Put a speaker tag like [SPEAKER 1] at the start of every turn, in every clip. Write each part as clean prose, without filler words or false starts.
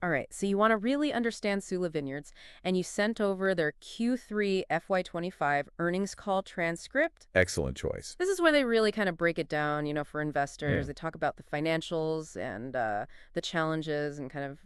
[SPEAKER 1] All right, so you want to really understand Sula Vineyards, and you sent over their Q3 FY25 earnings call transcript.
[SPEAKER 2] Excellent choice.
[SPEAKER 1] This is where they really kind of break it down, for investors.
[SPEAKER 2] Yeah.
[SPEAKER 1] They talk about the financials and the challenges and kind of,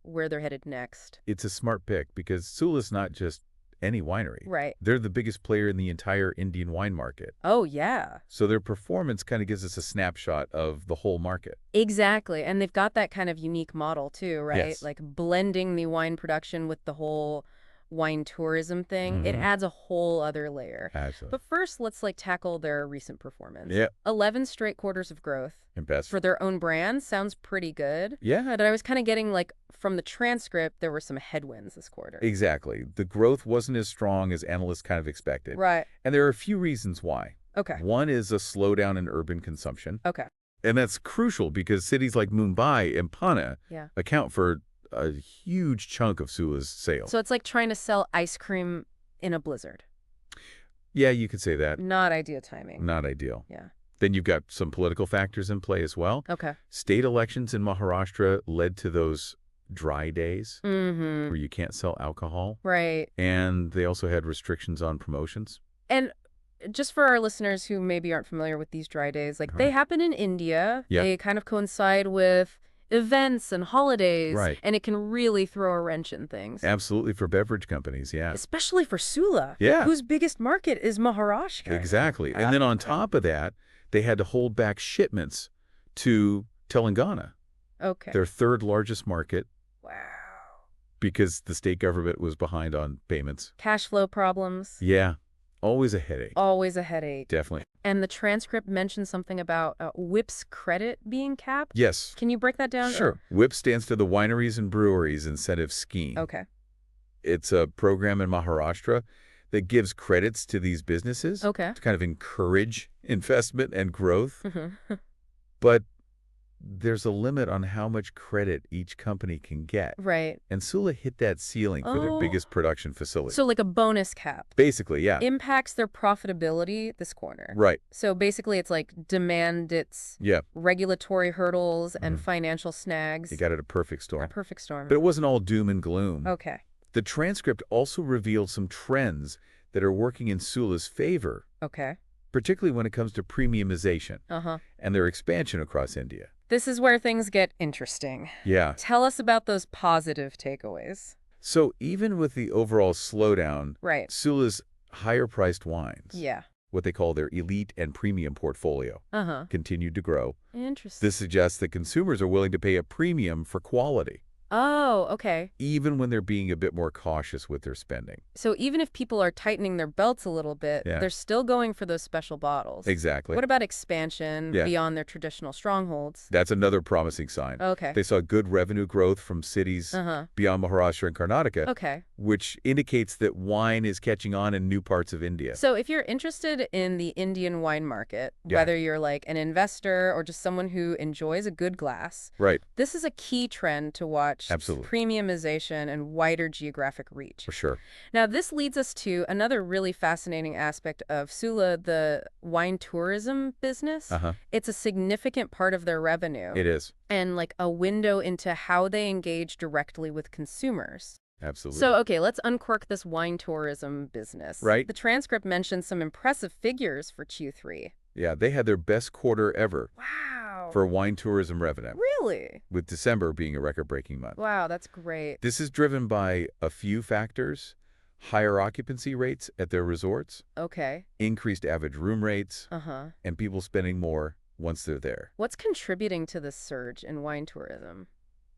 [SPEAKER 1] where they're headed next.
[SPEAKER 2] It's a smart pick because Sula's not just any winery.
[SPEAKER 1] Right.
[SPEAKER 2] They're the biggest player in the entire Indian wine market.
[SPEAKER 1] Oh, yeah.
[SPEAKER 2] So their performance kind of gives us a snapshot of the whole market.
[SPEAKER 1] Exactly. And they've got that kind of unique model too, right?
[SPEAKER 2] Yes.
[SPEAKER 1] Like blending the wine production with the whole wine tourism thing. It adds a whole other layer.
[SPEAKER 2] Absolutely.
[SPEAKER 1] But first, let's tackle their recent performance.
[SPEAKER 2] Yeah.
[SPEAKER 1] 11 straight quarters of growth.
[SPEAKER 2] Impressive.
[SPEAKER 1] For their own brand, sounds pretty good.
[SPEAKER 2] Yeah.
[SPEAKER 1] But I was kind of getting from the transcript, there were some headwinds this quarter.
[SPEAKER 2] Exactly. The growth wasn't as strong as analysts kind of expected.
[SPEAKER 1] Right.
[SPEAKER 2] And there are a few reasons why.
[SPEAKER 1] Okay.
[SPEAKER 2] One is a slowdown in urban consumption.
[SPEAKER 1] Okay.
[SPEAKER 2] And that's crucial because cities like Mumbai and Pune account for a huge chunk of Sula's sales.
[SPEAKER 1] So it's like trying to sell ice cream in a blizzard.
[SPEAKER 2] Yeah, you could say that.
[SPEAKER 1] Not ideal timing.
[SPEAKER 2] Not ideal.
[SPEAKER 1] Yeah.
[SPEAKER 2] Then you've got some political factors in play as well.
[SPEAKER 1] Okay.
[SPEAKER 2] State elections in Maharashtra led to those dry days where you can't sell alcohol.
[SPEAKER 1] Right.
[SPEAKER 2] And they also had restrictions on promotions.
[SPEAKER 1] And just for our listeners who maybe aren't familiar with these dry days, they happen in India.
[SPEAKER 2] Yeah.
[SPEAKER 1] They kind of coincide with events and holidays.
[SPEAKER 2] Right.
[SPEAKER 1] And it can really throw a wrench in things.
[SPEAKER 2] Absolutely for beverage companies, yeah.
[SPEAKER 1] Especially for Sula,
[SPEAKER 2] Yeah.
[SPEAKER 1] whose biggest market is Maharashtra.
[SPEAKER 2] Exactly. And then on top of that, they had to hold back shipments to Telangana,
[SPEAKER 1] Okay.
[SPEAKER 2] their third largest market,
[SPEAKER 1] Wow.
[SPEAKER 2] because the state government was behind on payments.
[SPEAKER 1] Cash flow problems.
[SPEAKER 2] Yeah, always a headache.
[SPEAKER 1] Always a headache.
[SPEAKER 2] Definitely.
[SPEAKER 1] And the transcript mentioned something about WIP's credit being capped.
[SPEAKER 2] Yes.
[SPEAKER 1] Can you break that down?
[SPEAKER 2] Sure. WIP stands for the Wineries and Breweries Incentive Scheme.
[SPEAKER 1] Okay.
[SPEAKER 2] It's a program in Maharashtra that gives credits to these businesses
[SPEAKER 1] Okay.
[SPEAKER 2] to kind of encourage investment and growth.
[SPEAKER 1] Mm-hmm.
[SPEAKER 2] But there's a limit on how much credit each company can get.
[SPEAKER 1] Right.
[SPEAKER 2] And Sula hit that ceiling for their biggest production facility.
[SPEAKER 1] So like a bonus cap.
[SPEAKER 2] Basically, yeah.
[SPEAKER 1] Impacts their profitability this quarter.
[SPEAKER 2] Right.
[SPEAKER 1] So basically it's like demand its
[SPEAKER 2] Yeah.
[SPEAKER 1] regulatory hurdles and financial snags.
[SPEAKER 2] You got it, a perfect storm.
[SPEAKER 1] A perfect storm.
[SPEAKER 2] But it wasn't all doom and gloom.
[SPEAKER 1] Okay.
[SPEAKER 2] The transcript also revealed some trends that are working in Sula's favor,
[SPEAKER 1] Okay.
[SPEAKER 2] particularly when it comes to premiumization
[SPEAKER 1] Uh-huh.
[SPEAKER 2] and their expansion across India.
[SPEAKER 1] This is where things get interesting.
[SPEAKER 2] Yeah.
[SPEAKER 1] Tell us about those positive takeaways.
[SPEAKER 2] So even with the overall slowdown,
[SPEAKER 1] Right.
[SPEAKER 2] Sula's higher-priced wines,
[SPEAKER 1] Yeah.
[SPEAKER 2] what they call their elite and premium portfolio,
[SPEAKER 1] Uh-huh.
[SPEAKER 2] continued to grow.
[SPEAKER 1] Interesting.
[SPEAKER 2] This suggests that consumers are willing to pay a premium for quality,
[SPEAKER 1] Oh, okay.
[SPEAKER 2] even when they're being a bit more cautious with their spending.
[SPEAKER 1] So even if people are tightening their belts a little bit,
[SPEAKER 2] Yeah.
[SPEAKER 1] they're still going for those special bottles.
[SPEAKER 2] Exactly.
[SPEAKER 1] What about expansion
[SPEAKER 2] Yeah.
[SPEAKER 1] beyond their traditional strongholds?
[SPEAKER 2] That's another promising sign.
[SPEAKER 1] Okay.
[SPEAKER 2] They saw good revenue growth from cities
[SPEAKER 1] Uh-huh.
[SPEAKER 2] beyond Maharashtra and Karnataka,
[SPEAKER 1] Okay.
[SPEAKER 2] which indicates that wine is catching on in new parts of India.
[SPEAKER 1] So if you're interested in the Indian wine market,
[SPEAKER 2] Yeah.
[SPEAKER 1] whether you're like an investor or just someone who enjoys a good glass,
[SPEAKER 2] Right,
[SPEAKER 1] this is a key trend to watch.
[SPEAKER 2] Absolutely.
[SPEAKER 1] Premiumization and wider geographic reach.
[SPEAKER 2] for sure.
[SPEAKER 1] Now, this leads us to another really fascinating aspect of Sula, the wine tourism business.
[SPEAKER 2] Uh-huh.
[SPEAKER 1] It's a significant part of their revenue
[SPEAKER 2] It is.
[SPEAKER 1] and like a window into how they engage directly with consumers.
[SPEAKER 2] Absolutely.
[SPEAKER 1] So, okay, let's uncork this wine tourism business.
[SPEAKER 2] Right.
[SPEAKER 1] The transcript mentions some impressive figures for Q3.
[SPEAKER 2] Yeah, they had their best quarter ever
[SPEAKER 1] Wow.
[SPEAKER 2] for wine tourism revenue,
[SPEAKER 1] Really?
[SPEAKER 2] with December being a record-breaking month.
[SPEAKER 1] Wow, that's great.
[SPEAKER 2] This is driven by a few factors: higher occupancy rates at their resorts,
[SPEAKER 1] Okay.
[SPEAKER 2] increased average room rates,
[SPEAKER 1] Uh-huh.
[SPEAKER 2] and people spending more once they're there.
[SPEAKER 1] What's contributing to this surge in wine tourism?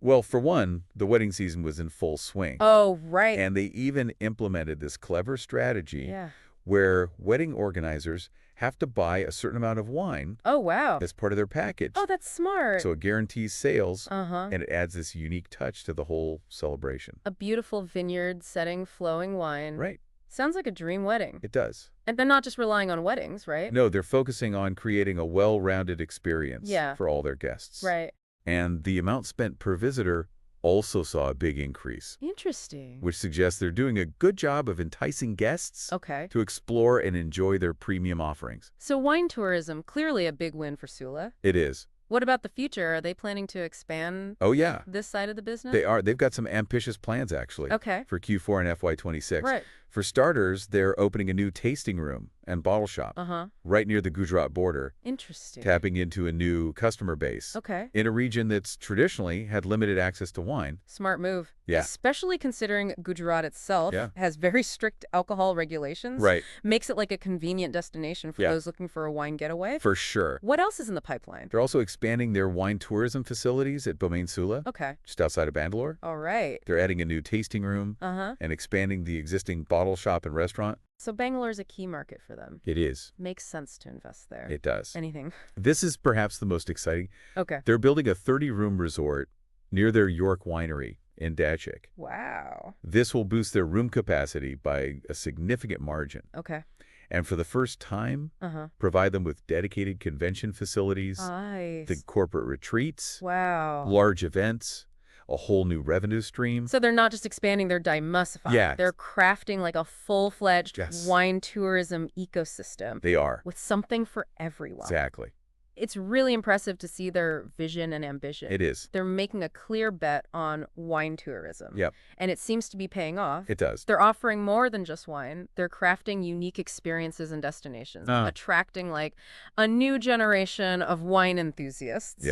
[SPEAKER 2] Well, for one, the wedding season was in full swing.
[SPEAKER 1] Oh, right.
[SPEAKER 2] And they even implemented this clever strategy
[SPEAKER 1] Yeah.
[SPEAKER 2] where wedding organizers have to buy a certain amount of wine
[SPEAKER 1] Oh, wow.
[SPEAKER 2] as part of their package.
[SPEAKER 1] Oh, that's smart.
[SPEAKER 2] So it guarantees sales,
[SPEAKER 1] Uh-huh.
[SPEAKER 2] and it adds this unique touch to the whole celebration.
[SPEAKER 1] A beautiful vineyard setting flowing wine.
[SPEAKER 2] Right.
[SPEAKER 1] Sounds like a dream wedding.
[SPEAKER 2] It does.
[SPEAKER 1] And they're not just relying on weddings, right?
[SPEAKER 2] No, they're focusing on creating a well-rounded experience
[SPEAKER 1] Yeah.
[SPEAKER 2] for all their guests.
[SPEAKER 1] Right.
[SPEAKER 2] And the amount spent per visitor also saw a big increase,
[SPEAKER 1] Interesting.
[SPEAKER 2] which suggests they're doing a good job of enticing guests
[SPEAKER 1] Okay.
[SPEAKER 2] to explore and enjoy their premium offerings.
[SPEAKER 1] So wine tourism, clearly a big win for Sula.
[SPEAKER 2] It is.
[SPEAKER 1] What about the future? Are they planning to expand
[SPEAKER 2] Oh, yeah.
[SPEAKER 1] this side of the business?
[SPEAKER 2] They are. They've got some ambitious plans, actually,
[SPEAKER 1] Okay.
[SPEAKER 2] for Q4 and FY26.
[SPEAKER 1] Right.
[SPEAKER 2] For starters, they're opening a new tasting room and bottle shop right near the Gujarat border,
[SPEAKER 1] Interesting.
[SPEAKER 2] tapping into a new customer base
[SPEAKER 1] Okay.
[SPEAKER 2] in a region that's traditionally had limited access to wine.
[SPEAKER 1] Smart move.
[SPEAKER 2] Yeah.
[SPEAKER 1] Especially considering Gujarat itself
[SPEAKER 2] Yeah.
[SPEAKER 1] has very strict alcohol regulations.
[SPEAKER 2] Right.
[SPEAKER 1] Makes it like a convenient destination for
[SPEAKER 2] Yeah.
[SPEAKER 1] those looking for a wine getaway.
[SPEAKER 2] For sure.
[SPEAKER 1] What else is in the pipeline?
[SPEAKER 2] They're also expanding their wine tourism facilities at Bomain Sula,
[SPEAKER 1] Okay.
[SPEAKER 2] just outside of Bangalore.
[SPEAKER 1] All right.
[SPEAKER 2] They're adding a new tasting room and expanding the existing bottle shop and restaurant.
[SPEAKER 1] So Bangalore's a key market for them.
[SPEAKER 2] It is.
[SPEAKER 1] Makes sense to invest there.
[SPEAKER 2] It does.
[SPEAKER 1] Anything?
[SPEAKER 2] This is perhaps the most exciting.
[SPEAKER 1] Okay.
[SPEAKER 2] They're building a 30-room resort near their York winery in Dachik.
[SPEAKER 1] Wow.
[SPEAKER 2] This will boost their room capacity by a significant margin.
[SPEAKER 1] Okay.
[SPEAKER 2] And for the first time, provide them with dedicated convention facilities,
[SPEAKER 1] Nice.
[SPEAKER 2] the corporate retreats,
[SPEAKER 1] Wow.
[SPEAKER 2] large events, a whole new revenue stream.
[SPEAKER 1] So they're not just expanding, they're diversifying.
[SPEAKER 2] Yeah.
[SPEAKER 1] They're crafting like a full-fledged
[SPEAKER 2] Yes.
[SPEAKER 1] wine tourism ecosystem
[SPEAKER 2] They are.
[SPEAKER 1] with something for everyone.
[SPEAKER 2] Exactly.
[SPEAKER 1] It's really impressive to see their vision and ambition.
[SPEAKER 2] It is.
[SPEAKER 1] They're making a clear bet on wine tourism.
[SPEAKER 2] Yep.
[SPEAKER 1] And it seems to be paying off.
[SPEAKER 2] It does.
[SPEAKER 1] They're offering more than just wine. They're crafting unique experiences and destinations, attracting like a new generation of wine enthusiasts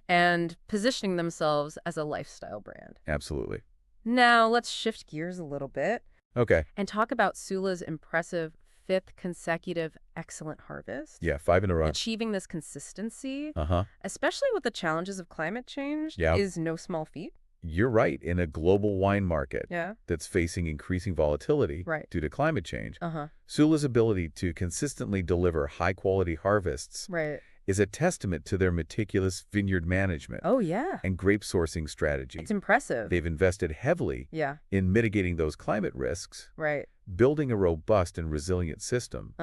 [SPEAKER 1] and positioning themselves as a lifestyle brand.
[SPEAKER 2] Absolutely.
[SPEAKER 1] Now, let's shift gears a little bit
[SPEAKER 2] Okay.
[SPEAKER 1] and talk about Sula's impressive 5th consecutive excellent harvest.
[SPEAKER 2] Yeah, 5 in a row.
[SPEAKER 1] Achieving this consistency,
[SPEAKER 2] Uh-huh.
[SPEAKER 1] especially with the challenges of climate change,
[SPEAKER 2] Yeah.
[SPEAKER 1] is no small feat.
[SPEAKER 2] You're right. In a global wine market
[SPEAKER 1] Yeah.
[SPEAKER 2] that's facing increasing volatility due to climate change, Sula's ability to consistently deliver high-quality harvests is a testament to their meticulous vineyard management
[SPEAKER 1] Oh, yeah.
[SPEAKER 2] and grape sourcing strategy.
[SPEAKER 1] It's impressive.
[SPEAKER 2] They've invested heavily in mitigating those climate risks, building a robust and resilient system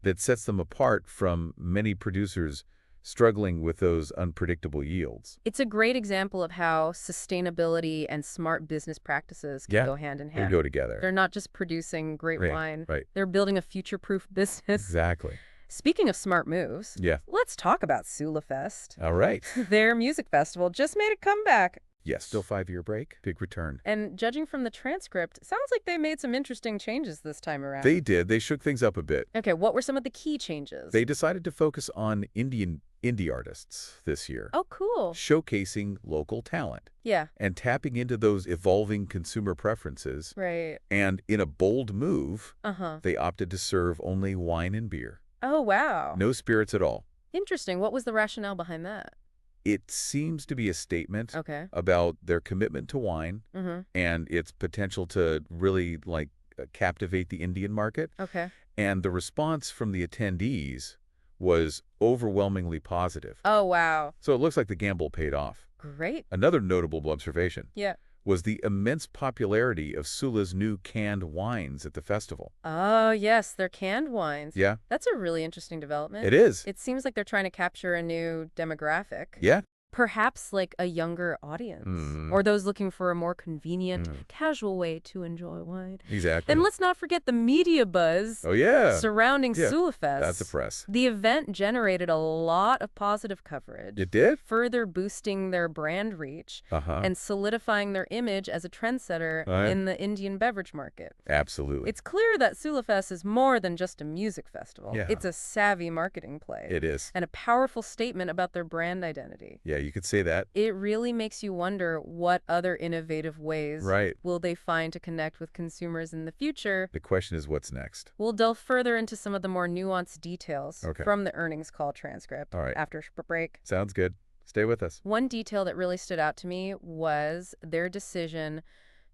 [SPEAKER 2] that sets them apart from many producers struggling with those unpredictable yields.
[SPEAKER 1] It's a great example of how sustainability and smart business practices can go hand in hand.
[SPEAKER 2] They go together.
[SPEAKER 1] They're not just producing great wine. They're building a future-proof business.
[SPEAKER 2] Exactly.
[SPEAKER 1] Speaking of smart moves, let's talk about SulaFest.
[SPEAKER 2] All right.
[SPEAKER 1] Their music festival just made a comeback.
[SPEAKER 2] Yes, still 5-year break. Big return.
[SPEAKER 1] And judging from the transcript, it sounds like they made some interesting changes this time around.
[SPEAKER 2] They did. They shook things up a bit.
[SPEAKER 1] Okay, what were some of the key changes?
[SPEAKER 2] They decided to focus on indie artists this year.
[SPEAKER 1] Oh, cool.
[SPEAKER 2] Showcasing local talent.
[SPEAKER 1] Yeah.
[SPEAKER 2] And tapping into those evolving consumer preferences.
[SPEAKER 1] Right.
[SPEAKER 2] And in a bold move, they opted to serve only wine and beer.
[SPEAKER 1] Oh, wow.
[SPEAKER 2] No spirits at all.
[SPEAKER 1] Interesting. What was the rationale behind that?
[SPEAKER 2] It seems to be a statement about their commitment to wine and its potential to really captivate the Indian market.
[SPEAKER 1] Okay.
[SPEAKER 2] And the response from the attendees was overwhelmingly positive.
[SPEAKER 1] Oh, wow.
[SPEAKER 2] So it looks like the gamble paid off.
[SPEAKER 1] Great.
[SPEAKER 2] Another notable observation was the immense popularity of Sula's new canned wines at the festival.
[SPEAKER 1] Oh, yes, they're canned wines.
[SPEAKER 2] Yeah.
[SPEAKER 1] That's a really interesting development.
[SPEAKER 2] It is.
[SPEAKER 1] It seems like they're trying to capture a new demographic.
[SPEAKER 2] Yeah.
[SPEAKER 1] Perhaps like a younger audience or those looking for a more convenient, casual way to enjoy wine.
[SPEAKER 2] Exactly.
[SPEAKER 1] Then let's not forget the media buzz surrounding SulaFest.
[SPEAKER 2] That's the press.
[SPEAKER 1] The event generated a lot of positive coverage.
[SPEAKER 2] It did?
[SPEAKER 1] Further boosting their brand reach and solidifying their image as a trendsetter in the Indian beverage market.
[SPEAKER 2] Absolutely.
[SPEAKER 1] It's clear that SulaFest is more than just a music festival.
[SPEAKER 2] Yeah.
[SPEAKER 1] It's a savvy marketing play.
[SPEAKER 2] It is.
[SPEAKER 1] And a powerful statement about their brand identity.
[SPEAKER 2] Yeah, you could say that.
[SPEAKER 1] It really makes you wonder what other innovative ways will they find to connect with consumers in the future.
[SPEAKER 2] The question is, what's next?
[SPEAKER 1] We'll delve further into some of the more nuanced details from the earnings call transcript after a break.
[SPEAKER 2] Sounds good. Stay with us.
[SPEAKER 1] One detail that really stood out to me was their decision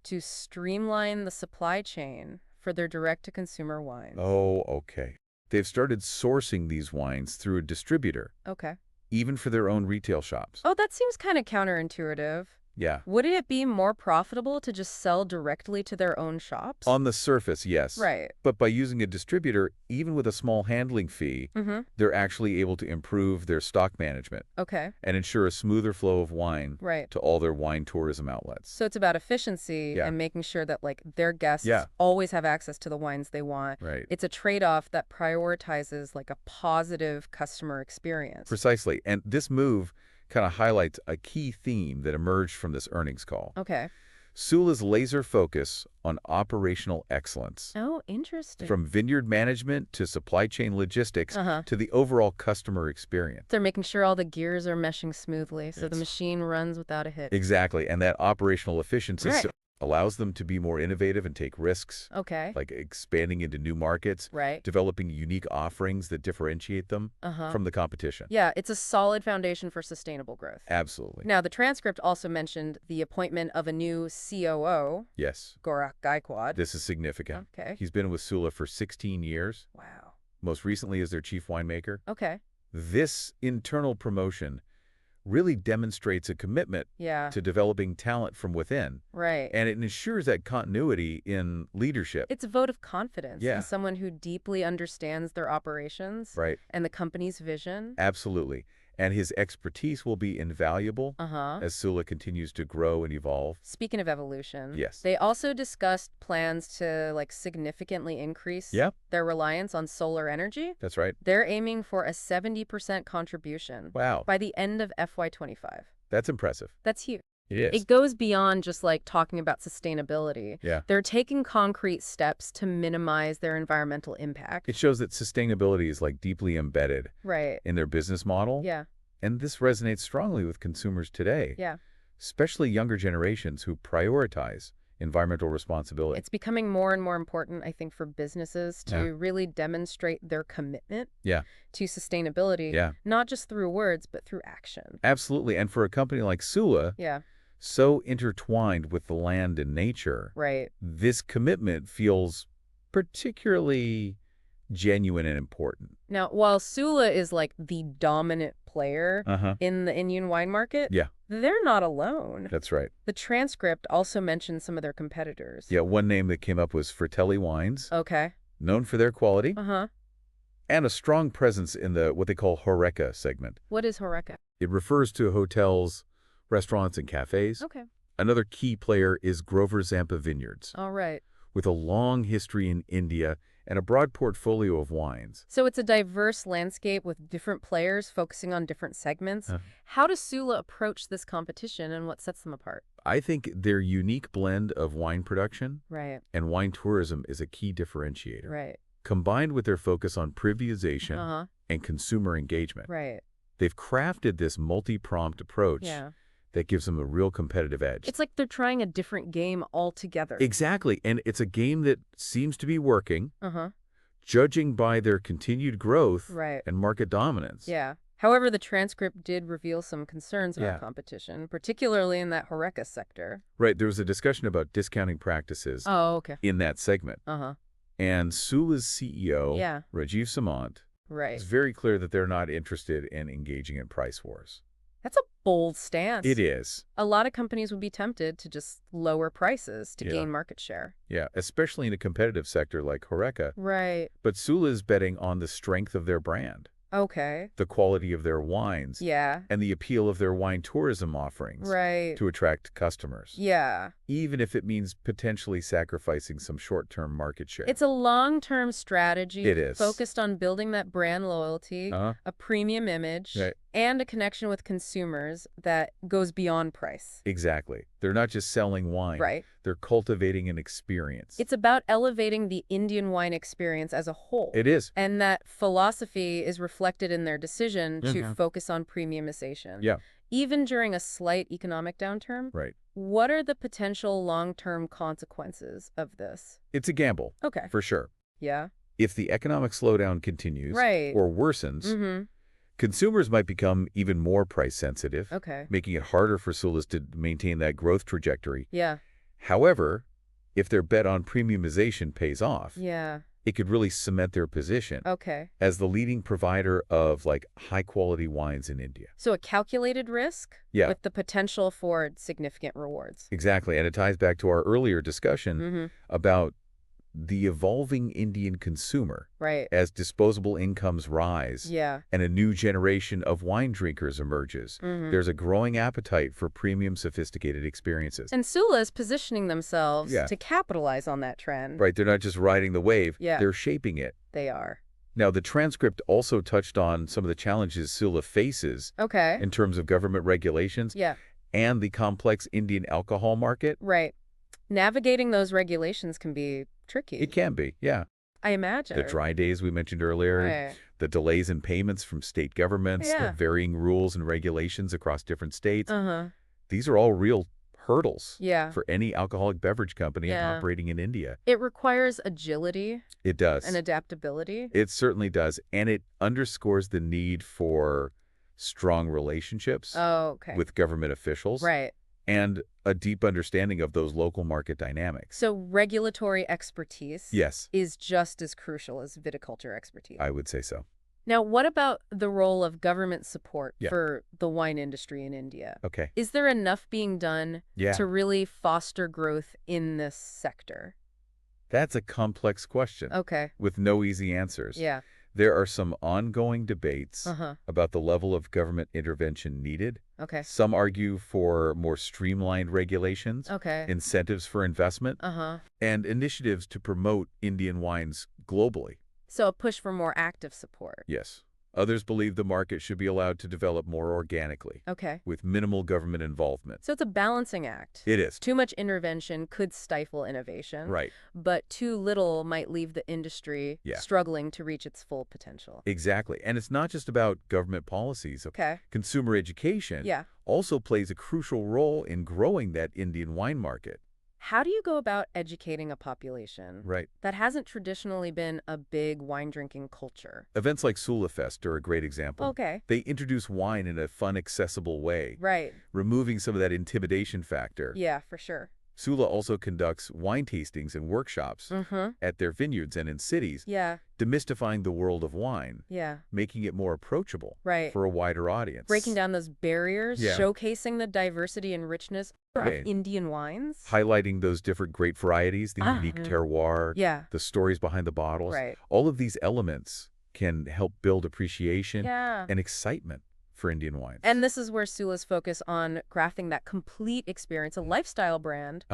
[SPEAKER 1] to streamline the supply chain for their direct-to-consumer wines.
[SPEAKER 2] Oh, okay. They've started sourcing these wines through a distributor.
[SPEAKER 1] Okay.
[SPEAKER 2] Even for their own retail shops.
[SPEAKER 1] Oh, that seems kind of counterintuitive.
[SPEAKER 2] Yeah.
[SPEAKER 1] Wouldn't it be more profitable to just sell directly to their own shops?
[SPEAKER 2] On the surface, yes.
[SPEAKER 1] Right.
[SPEAKER 2] But by using a distributor, even with a small handling fee, they're actually able to improve their stock management.
[SPEAKER 1] Okay.
[SPEAKER 2] And ensure a smoother flow of wine to all their wine tourism outlets.
[SPEAKER 1] So it's about efficiency and making sure that their guests always have access to the wines they want.
[SPEAKER 2] Right.
[SPEAKER 1] It's a trade-off that prioritizes a positive customer experience.
[SPEAKER 2] Precisely. And this move kind of highlights a key theme that emerged from this earnings call.
[SPEAKER 1] Okay.
[SPEAKER 2] Sula's laser focus on operational excellence.
[SPEAKER 1] Oh, interesting.
[SPEAKER 2] From vineyard management to supply chain logistics to the overall customer experience.
[SPEAKER 1] They're making sure all the gears are meshing smoothly so the machine runs without a hitch.
[SPEAKER 2] Exactly. And that operational efficiency allows them to be more innovative and take risks.
[SPEAKER 1] Okay.
[SPEAKER 2] Like expanding into new markets.
[SPEAKER 1] Right.
[SPEAKER 2] Developing unique offerings that differentiate them from the competition.
[SPEAKER 1] Yeah, it's a solid foundation for sustainable growth.
[SPEAKER 2] Absolutely.
[SPEAKER 1] Now, the transcript also mentioned the appointment of a new COO.
[SPEAKER 2] Yes.
[SPEAKER 1] Gorak Gaikwad.
[SPEAKER 2] This is significant.
[SPEAKER 1] Okay.
[SPEAKER 2] He's been with Sula for 16 years.
[SPEAKER 1] Wow.
[SPEAKER 2] Most recently as their chief winemaker.
[SPEAKER 1] Okay.
[SPEAKER 2] This internal promotion really demonstrates a commitment to developing talent from within.
[SPEAKER 1] Right.
[SPEAKER 2] And it ensures that continuity in leadership.
[SPEAKER 1] It's a vote of confidence in someone who deeply understands their operations and the company's vision.
[SPEAKER 2] Absolutely. And his expertise will be invaluable as Sula continues to grow and evolve.
[SPEAKER 1] Speaking of evolution,
[SPEAKER 2] yes,
[SPEAKER 1] they also discussed plans to significantly increase their reliance on solar energy.
[SPEAKER 2] That's right.
[SPEAKER 1] They're aiming for a 70% contribution by the end of FY25.
[SPEAKER 2] That's impressive.
[SPEAKER 1] That's huge.
[SPEAKER 2] It is.
[SPEAKER 1] It goes beyond just talking about sustainability.
[SPEAKER 2] Yeah.
[SPEAKER 1] They're taking concrete steps to minimize their environmental impact.
[SPEAKER 2] It shows that sustainability is deeply embedded in their business model.
[SPEAKER 1] Yeah.
[SPEAKER 2] And this resonates strongly with consumers today.
[SPEAKER 1] Yeah.
[SPEAKER 2] Especially younger generations who prioritize environmental responsibility.
[SPEAKER 1] It's becoming more and more important, I think, for businesses to really demonstrate their commitment to sustainability, not just through words, but through action.
[SPEAKER 2] Absolutely. And for a company like Sula, so intertwined with the land and nature, this commitment feels particularly genuine and important.
[SPEAKER 1] Now, while Sula is the dominant player in the Indian wine market, they're not alone.
[SPEAKER 2] That's right.
[SPEAKER 1] The transcript also mentioned some of their competitors.
[SPEAKER 2] Yeah, one name that came up was Fratelli Wines.
[SPEAKER 1] Okay.
[SPEAKER 2] Known for their quality. And a strong presence in the what they call Horeca segment.
[SPEAKER 1] What is Horeca?
[SPEAKER 2] It refers to hotels, restaurants, and cafes.
[SPEAKER 1] Okay.
[SPEAKER 2] Another key player is Grover Zampa Vineyards.
[SPEAKER 1] All right.
[SPEAKER 2] With a long history in India and a broad portfolio of wines.
[SPEAKER 1] So it's a diverse landscape with different players focusing on different segments. How does Sula approach this competition and what sets them apart?
[SPEAKER 2] I think their unique blend of wine production and wine tourism is a key differentiator.
[SPEAKER 1] Right.
[SPEAKER 2] Combined with their focus on premiumization and consumer engagement.
[SPEAKER 1] Right.
[SPEAKER 2] They've crafted this multi-pronged approach that gives them a real competitive edge.
[SPEAKER 1] It's like they're trying a different game altogether.
[SPEAKER 2] Exactly. And it's a game that seems to be working, judging by their continued growth and market dominance.
[SPEAKER 1] Yeah. However, the transcript did reveal some concerns about competition, particularly in that Horeca sector.
[SPEAKER 2] Right. There was a discussion about discounting practices in that segment. And Sula's CEO, Rajiv Samant, it's very clear that they're not interested in engaging in price wars.
[SPEAKER 1] That's a bold stance.
[SPEAKER 2] It is.
[SPEAKER 1] A lot of companies would be tempted to just lower prices to gain market share.
[SPEAKER 2] Yeah, especially in a competitive sector like Horeca.
[SPEAKER 1] Right.
[SPEAKER 2] But Sula is betting on the strength of their brand.
[SPEAKER 1] Okay.
[SPEAKER 2] The quality of their wines.
[SPEAKER 1] Yeah.
[SPEAKER 2] And the appeal of their wine tourism offerings.
[SPEAKER 1] Right.
[SPEAKER 2] To attract customers.
[SPEAKER 1] Yeah.
[SPEAKER 2] Even if it means potentially sacrificing some short-term market share.
[SPEAKER 1] It's a long-term strategy.
[SPEAKER 2] It is.
[SPEAKER 1] Focused on building that brand loyalty, a premium image, and a connection with consumers that goes beyond price.
[SPEAKER 2] Exactly. They're not just selling wine.
[SPEAKER 1] Right.
[SPEAKER 2] They're cultivating an experience.
[SPEAKER 1] It's about elevating the Indian wine experience as a whole.
[SPEAKER 2] It is.
[SPEAKER 1] And that philosophy is reflected in their decision to focus on premiumization.
[SPEAKER 2] Yeah.
[SPEAKER 1] Even during a slight economic downturn.
[SPEAKER 2] Right.
[SPEAKER 1] What are the potential long-term consequences of this?
[SPEAKER 2] It's a gamble.
[SPEAKER 1] Okay.
[SPEAKER 2] For sure.
[SPEAKER 1] Yeah.
[SPEAKER 2] If the economic slowdown continues or worsens, consumers might become even more price sensitive, making it harder for Sulas to maintain that growth trajectory.
[SPEAKER 1] Yeah.
[SPEAKER 2] However, if their bet on premiumization pays off, it could really cement their position as the leading provider of high-quality wines in India.
[SPEAKER 1] So a calculated risk with the potential for significant rewards.
[SPEAKER 2] Exactly. And it ties back to our earlier discussion about the evolving Indian consumer as disposable incomes rise and a new generation of wine drinkers emerges. There's a growing appetite for premium sophisticated experiences.
[SPEAKER 1] And Sula is positioning themselves to capitalize on that trend.
[SPEAKER 2] Right. They're not just riding the wave. They're shaping it.
[SPEAKER 1] They are.
[SPEAKER 2] Now, the transcript also touched on some of the challenges Sula faces in terms of government regulations and the complex Indian alcohol market.
[SPEAKER 1] Right. Navigating those regulations can be tricky.
[SPEAKER 2] It can be, yeah.
[SPEAKER 1] I imagine.
[SPEAKER 2] The dry days we mentioned earlier, the delays in payments from state governments, the varying rules and regulations across different states. These are all real hurdles for any alcoholic beverage company operating in India.
[SPEAKER 1] It requires agility.
[SPEAKER 2] It does.
[SPEAKER 1] And adaptability.
[SPEAKER 2] It certainly does. And it underscores the need for strong relationships with government officials.
[SPEAKER 1] Right.
[SPEAKER 2] And a deep understanding of those local market dynamics.
[SPEAKER 1] So regulatory expertise is just as crucial as viticulture expertise.
[SPEAKER 2] I would say so.
[SPEAKER 1] Now, what about the role of government support for the wine industry in India? Is there enough being done to really foster growth in this sector?
[SPEAKER 2] That's a complex question with no easy answers. There are some ongoing debates about the level of government intervention needed. Some argue for more streamlined regulations, incentives for investment, and initiatives to promote Indian wines globally.
[SPEAKER 1] So a push for more active support.
[SPEAKER 2] Yes. Others believe the market should be allowed to develop more organically, with minimal government involvement.
[SPEAKER 1] So it's a balancing act.
[SPEAKER 2] It is.
[SPEAKER 1] Too much intervention could stifle innovation.
[SPEAKER 2] Right.
[SPEAKER 1] But too little might leave the industry struggling to reach its full potential.
[SPEAKER 2] Exactly. And it's not just about government policies. Consumer education also plays a crucial role in growing that Indian wine market.
[SPEAKER 1] How do you go about educating a population that hasn't traditionally been a big wine-drinking culture?
[SPEAKER 2] Events like Sula Fest are a great example. They introduce wine in a fun, accessible way, removing some of that intimidation factor.
[SPEAKER 1] Yeah, for sure.
[SPEAKER 2] Sula also conducts wine tastings and workshops at their vineyards and in cities, demystifying the world of wine, making it more approachable for a wider audience.
[SPEAKER 1] Breaking down those barriers, showcasing the diversity and richness of Indian wines.
[SPEAKER 2] Highlighting those different grape varieties, the unique terroir, the stories behind the bottles. All of these elements can help build appreciation and excitement for Indian wines.
[SPEAKER 1] And this is where Sula's focus on crafting that complete experience, a lifestyle brand,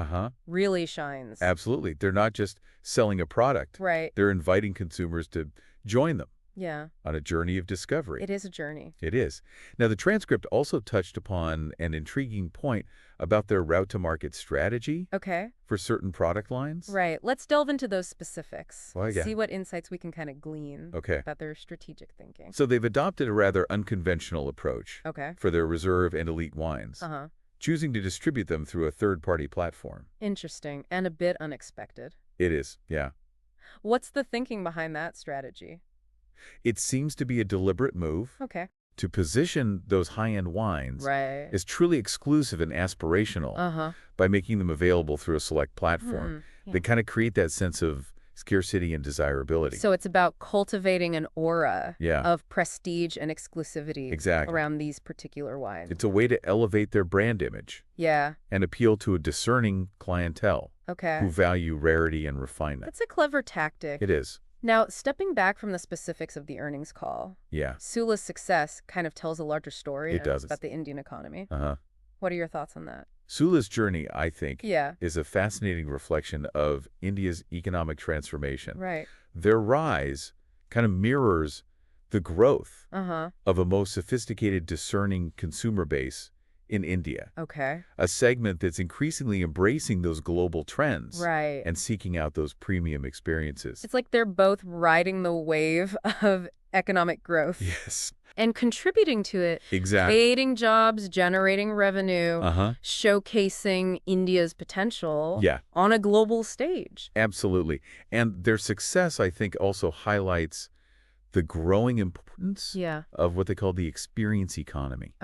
[SPEAKER 1] really shines.
[SPEAKER 2] Absolutely. They're not just selling a product. They're inviting consumers to join them on a journey of discovery.
[SPEAKER 1] It is a journey.
[SPEAKER 2] It is. Now, the transcript also touched upon an intriguing point about their route-to-market strategy for certain product lines.
[SPEAKER 1] Let's delve into those specifics.
[SPEAKER 2] Well,
[SPEAKER 1] see what insights we can kind of glean about their strategic thinking.
[SPEAKER 2] So they've adopted a rather unconventional approach for their reserve and elite wines, choosing to distribute them through a third-party platform.
[SPEAKER 1] Interesting, and a bit unexpected.
[SPEAKER 2] It is, yeah.
[SPEAKER 1] What's the thinking behind that strategy?
[SPEAKER 2] It seems to be a deliberate move to position those high-end wines as truly exclusive and aspirational by making them available through a select platform. They kind of create that sense of scarcity and desirability.
[SPEAKER 1] So it's about cultivating an aura of prestige and exclusivity around these particular wines.
[SPEAKER 2] It's a way to elevate their brand image and appeal to a discerning clientele who value rarity and refinement.
[SPEAKER 1] That's a clever tactic.
[SPEAKER 2] It is.
[SPEAKER 1] Now, stepping back from the specifics of the earnings call, Sula's success kind of tells a larger story about the Indian economy. What are your thoughts on that?
[SPEAKER 2] Sula's journey, I think, is a fascinating reflection of India's economic transformation. Their rise kind of mirrors the growth of a most sophisticated, discerning consumer base in India. A segment that's increasingly embracing those global trends and seeking out those premium experiences.
[SPEAKER 1] It's like they're both riding the wave of economic growth.
[SPEAKER 2] Yes.
[SPEAKER 1] And contributing to it. Creating jobs, generating revenue, showcasing India's potential on a global stage.
[SPEAKER 2] Absolutely. And their success, I think, also highlights the growing importance of what they call the experience economy.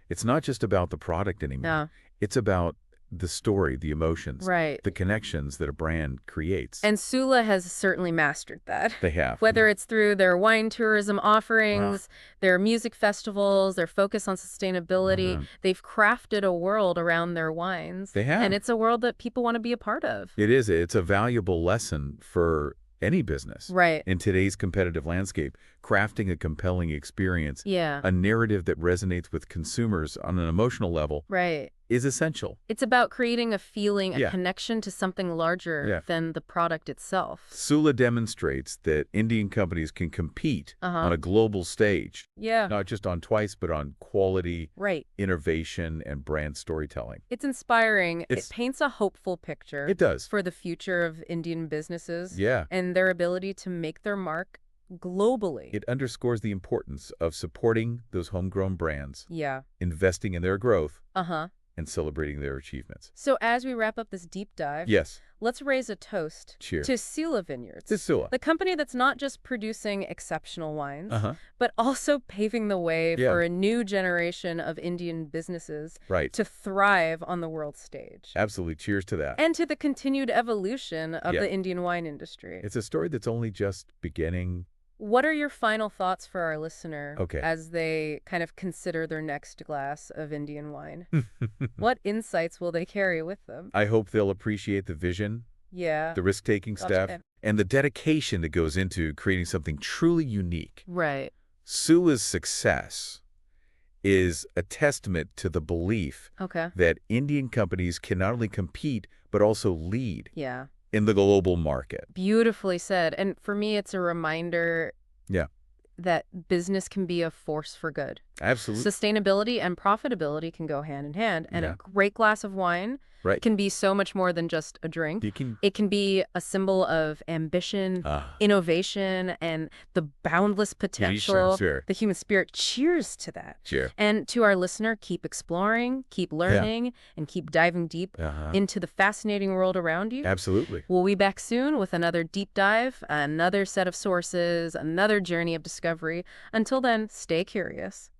[SPEAKER 2] It's not just about the product anymore. It's about the story, the emotions, the connections that a brand creates.
[SPEAKER 1] And Sula has certainly mastered that.
[SPEAKER 2] They have.
[SPEAKER 1] Whether it's through their wine tourism offerings, their music festivals, their focus on sustainability, they've crafted a world around their wines.
[SPEAKER 2] They have.
[SPEAKER 1] And it's a world that people want to be a part of.
[SPEAKER 2] It is. It's a valuable lesson for any business in today's competitive landscape, crafting a compelling experience, a narrative that resonates with consumers on an emotional level, is essential.
[SPEAKER 1] It's about creating a feeling, a connection to something larger than the product itself.
[SPEAKER 2] Sula demonstrates that Indian companies can compete on a global stage. Not just on twice, but on quality, innovation, and brand storytelling.
[SPEAKER 1] It's inspiring. It paints a hopeful picture.
[SPEAKER 2] It does.
[SPEAKER 1] For the future of Indian businesses and their ability to make their mark globally.
[SPEAKER 2] It underscores the importance of supporting those homegrown brands, investing in their growth, and celebrating their achievements.
[SPEAKER 1] So as we wrap up this deep dive, let's raise a toast to Sula Vineyards.
[SPEAKER 2] To Sula.
[SPEAKER 1] The company that's not just producing exceptional wines, but also paving the way for a new generation of Indian businesses to thrive on the world stage.
[SPEAKER 2] Absolutely. Cheers to that.
[SPEAKER 1] And to the continued evolution of the Indian wine industry.
[SPEAKER 2] It's a story that's only just beginning.
[SPEAKER 1] What are your final thoughts for our listener as they kind of consider their next glass of Indian wine? What insights will they carry with them?
[SPEAKER 2] I hope they'll appreciate the vision, the risk-taking stuff, and the dedication that goes into creating something truly unique. Sula's success is a testament to the belief that Indian companies can not only compete, but also lead. In the global market.
[SPEAKER 1] Beautifully said. And for me, it's a reminder that business can be a force for good.
[SPEAKER 2] Absolutely.
[SPEAKER 1] Sustainability and profitability can go hand in hand. And a great glass of wine can be so much more than just a drink. It can be a symbol of ambition, innovation, and the boundless potential, the human spirit. Cheers to that. And to our listener, keep exploring, keep learning, and keep diving deep into the fascinating world around you.
[SPEAKER 2] Absolutely.
[SPEAKER 1] We'll be back soon with another deep dive, another set of sources, another journey of discovery. Until then, stay curious.